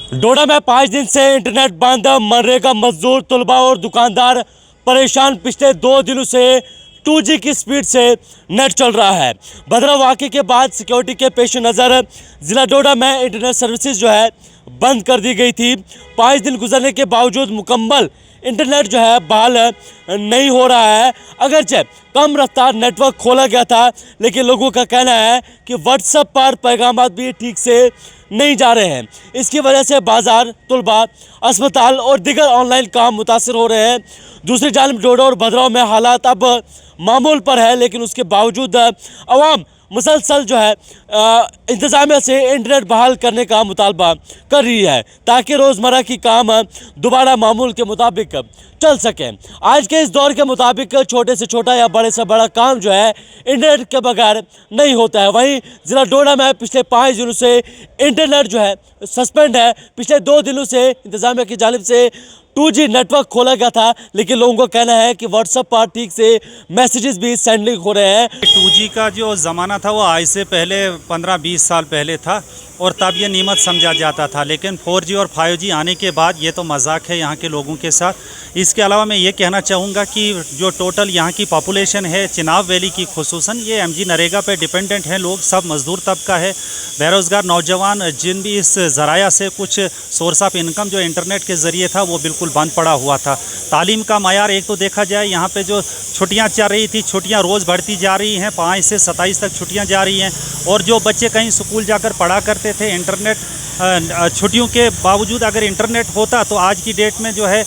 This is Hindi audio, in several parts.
डोडा में 5 दिन से इंटरनेट बंद। मनरेगा मजदूर, तलबा और दुकानदार परेशान। पिछले 2 दिनों से 2G की स्पीड से नेट चल रहा है। भद्रा वाक़े के बाद सिक्योरिटी के पेश नज़र ज़िला डोडा में इंटरनेट सर्विसेज जो है बंद कर दी गई थी। 5 दिन गुजरने के बावजूद मुकम्मल इंटरनेट जो है बहाल नहीं हो रहा है। अगरचे कम रफ्तार नेटवर्क खोला गया था, लेकिन लोगों का कहना है कि व्हाट्सएप पर पैगाम भी ठीक से नहीं जा रहे हैं। इसकी वजह से बाजार, तलबा, अस्पताल और दीगर ऑनलाइन काम मुतासर हो रहे हैं। दूसरी जानिब डोडा और भद्रवाह में हालात अब मामूल पर है, लेकिन उसके बावजूद अवाम मुसलसल जो है इंतज़ामिया से इंटरनेट बहाल करने का मुतालबा कर रही है, ताकि रोज़मर्रा की काम दोबारा मामूल के मुताबिक चल सकें। आज के इस दौर के मुताबिक छोटे से छोटा या बड़े से बड़ा काम जो है इंटरनेट के बगैर नहीं होता है। वहीं ज़िला डोडा में पिछले 5 दिनों से इंटरनेट जो है सस्पेंड है। पिछले 2 दिनों से इंतज़ामिया की जानिब से 2G नेटवर्क खोला गया था, लेकिन लोगों का कहना है कि व्हाट्सएप पर ठीक से मैसेजेस भी सेंडिंग हो रहे हैं। 2G का जो ज़माना था वो आज से पहले 15-20 साल पहले था और तब ये नीमत समझा जाता था, लेकिन 4G और 5G आने के बाद ये तो मजाक है यहाँ के लोगों के साथ। इसके अलावा मैं ये कहना चाहूँगा कि जो टोटल यहाँ की पॉपुलेशन है चिनाब वैली की खुसूसन, ये MG नरेगा पे डिपेंडेंट हैं लोग, सब मज़दूर तबका है, बेरोज़गार नौजवान, जिन भी इस ज़राया से कुछ सोर्स ऑफ इनकम जो इंटरनेट के ज़रिए था वो बिल्कुल बंद पड़ा हुआ था। तालीम का मायार एक तो देखा जाए, यहाँ पे जो छुट्टियाँ चल रही थी, छुट्टियाँ रोज़ बढ़ती जा रही हैं, 5 से 27 तक छुट्टियाँ जा रही हैं। और जो बच्चे कहीं स्कूल जाकर पढ़ा करते थे, इंटरनेट छुट्टियों के बावजूद अगर इंटरनेट होता तो आज की डेट में जो है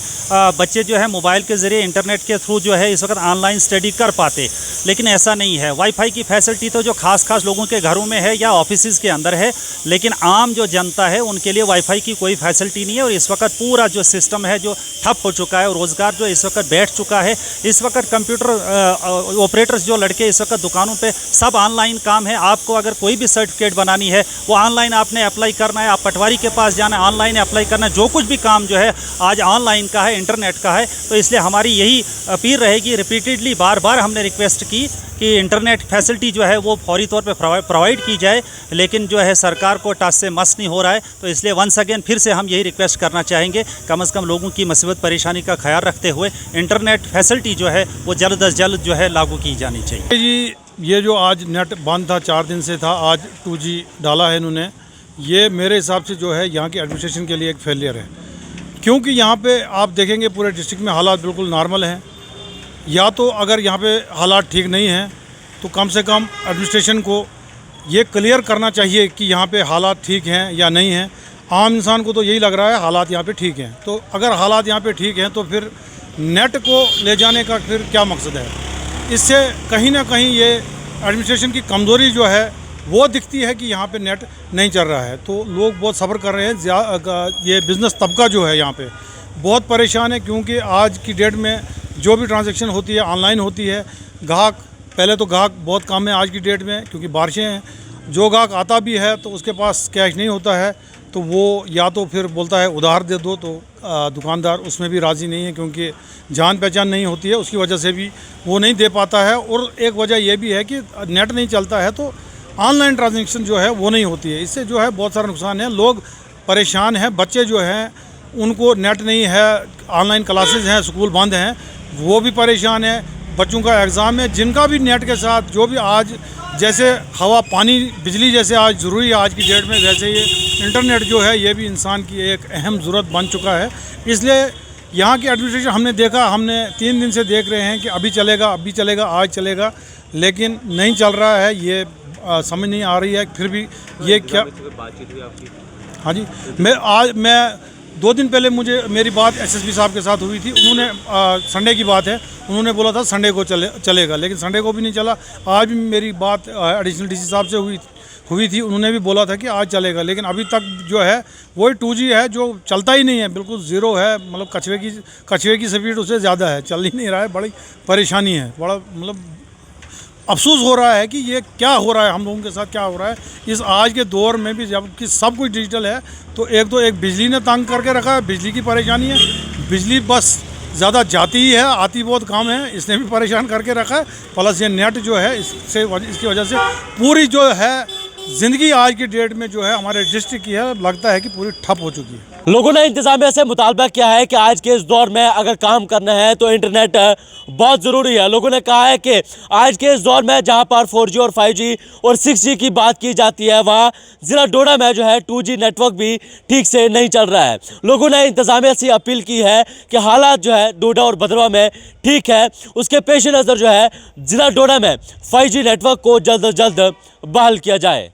बच्चे जो है मोबाइल के ज़रिए इंटरनेट के थ्रू जो है इस वक्त ऑनलाइन स्टडी कर पाते, लेकिन ऐसा नहीं है। वाईफाई की फैसिलिटी तो जो खास लोगों के घरों में है या ऑफिस के अंदर है, लेकिन आम जो जनता है उनके लिए वाईफाई की कोई फैसिलिटी नहीं है। और इस वक्त पूरा जो सिस्टम है जो ठप हो चुका है और रोज़गार जो इस वक्त बैठ चुका है। इस वक्त कंप्यूटर ऑपरेटर्स जो लड़के इस वक्त दुकानों पे सब ऑनलाइन काम है। आपको अगर कोई भी सर्टिफिकेट बनानी है वो ऑनलाइन आपने अप्लाई करना है, आप पटवारी के पास जाना है, ऑनलाइन अप्लाई करना है, जो कुछ भी काम जो है आज ऑनलाइन का है, इंटरनेट का है। तो इसलिए हमारी यही अपील रहेगी, रिपीटेडली बार हमने रिक्वेस्ट की कि इंटरनेट फैसिलिटी जो है वो फौरी तौर पे प्रोवाइड की जाए, लेकिन जो है सरकार को टस से मस नहीं हो रहा है। तो इसलिए वंस अगेन फिर से हम यही रिक्वेस्ट करना चाहेंगे, कम से कम लोगों की मुसीबत परेशानी का ख्याल रखते हुए इंटरनेट फैसिलिटी जो है वो जल्द अज जल्द जो है लागू की जानी चाहिए। जी, ये जो आज नेट बंद था 4 दिन से था, आज 2G डाला है इन्होंने, ये मेरे हिसाब से जो है यहाँ की एडमिनिस्ट्रेशन के लिए एक फेलियर है। क्योंकि यहाँ पे आप देखेंगे पूरे डिस्ट्रिक्ट में हालात बिल्कुल नॉर्मल हैं। या तो अगर यहाँ पे हालात ठीक नहीं हैं तो कम से कम एडमिनिस्ट्रेशन को ये क्लियर करना चाहिए कि यहाँ पे हालात ठीक हैं या नहीं हैं। आम इंसान को तो यही लग रहा है हालात यहाँ पे ठीक हैं, तो अगर हालात यहाँ पे ठीक हैं तो फिर नेट को ले जाने का फिर क्या मकसद है। इससे कहीं ना कहीं ये एडमिनिस्ट्रेशन की कमज़ोरी जो है वो दिखती है कि यहाँ पे नेट नहीं चल रहा है। तो लोग बहुत सफ़र कर रहे हैं। ये बिज़नेस तबका जो है यहाँ पे बहुत परेशान है, क्योंकि आज की डेट में जो भी ट्रांजैक्शन होती है ऑनलाइन होती है। ग्राहक पहले तो ग्राहक बहुत कम है आज की डेट में, क्योंकि बारिशें हैं। जो ग्राहक आता भी है तो उसके पास कैश नहीं होता है, तो वो या तो फिर बोलता है उधार दे दो, तो दुकानदार उसमें भी राज़ी नहीं है, क्योंकि जान पहचान नहीं होती है, उसकी वजह से भी वो नहीं दे पाता है। और एक वजह ये भी है कि नेट नहीं चलता है तो ऑनलाइन ट्रांजैक्शन जो है वो नहीं होती है। इससे जो है बहुत सारा नुकसान है, लोग परेशान हैं। बच्चे जो हैं उनको नेट नहीं है, ऑनलाइन क्लासेस हैं, स्कूल बंद हैं, वो भी परेशान है। बच्चों का एग्ज़ाम है, जिनका भी नेट के साथ जो भी आज जैसे हवा, पानी, बिजली जैसे आज ज़रूरी है आज की डेट में, वैसे ये इंटरनेट जो है ये भी इंसान की एक अहम ज़रूरत बन चुका है। इसलिए यहाँ की एडमिनिस्ट्रेशन हमने 3 दिन से देख रहे हैं कि अभी चलेगा, आज चलेगा, लेकिन नहीं चल रहा है। ये समझ नहीं आ रही है फिर भी ये क्या बातचीत हुई आपकी? हाँ जी, मैं 2 दिन पहले मेरी बात SSP साहब के साथ हुई थी। उन्होंने संडे की बात है, उन्होंने बोला था संडे को चलेगा, लेकिन संडे को भी नहीं चला। आज भी मेरी बात एडिशनल DC साहब से हुई थी, उन्होंने भी बोला था कि आज चलेगा, लेकिन अभी तक जो है वही 2G है जो चलता ही नहीं है, बिल्कुल ज़ीरो है। मतलब कछुए की स्पीड उससे ज़्यादा है, चल ही नहीं रहा है। बड़ी परेशानी है, बड़ा मतलब अफसोस हो रहा है कि ये क्या हो रहा है, हम लोगों के साथ क्या हो रहा है इस आज के दौर में भी, जबकि सब कुछ डिजिटल है। तो एक बिजली ने तंग करके रखा है, बिजली की परेशानी है। बिजली बस ज़्यादा जाती ही है, आती बहुत कम है, इसने भी परेशान करके रखा है। प्लस ये नेट जो है इसकी वजह से पूरी जो है ज़िंदगी आज की डेट में जो है हमारे डिस्ट्रिक्ट की है, लगता है कि पूरी ठप हो चुकी है। लोगों ने इंतजामिया से मुतालबा किया है कि आज के इस दौर में अगर काम करना है तो इंटरनेट बहुत ज़रूरी है। लोगों ने कहा है कि आज के इस दौर में जहां पर 4G और 5G और 6G की बात की जाती है, वहां ज़िला डोडा में जो है 2G नेटवर्क भी ठीक से नहीं चल रहा है। लोगों ने इंतजामिया से अपील की है कि हालात जो है डोडा और भद्रवाह में ठीक है, उसके पेश नज़र जो है ज़िला डोडा में 5G नेटवर्क को जल्द अज जल्द बहाल किया जाए।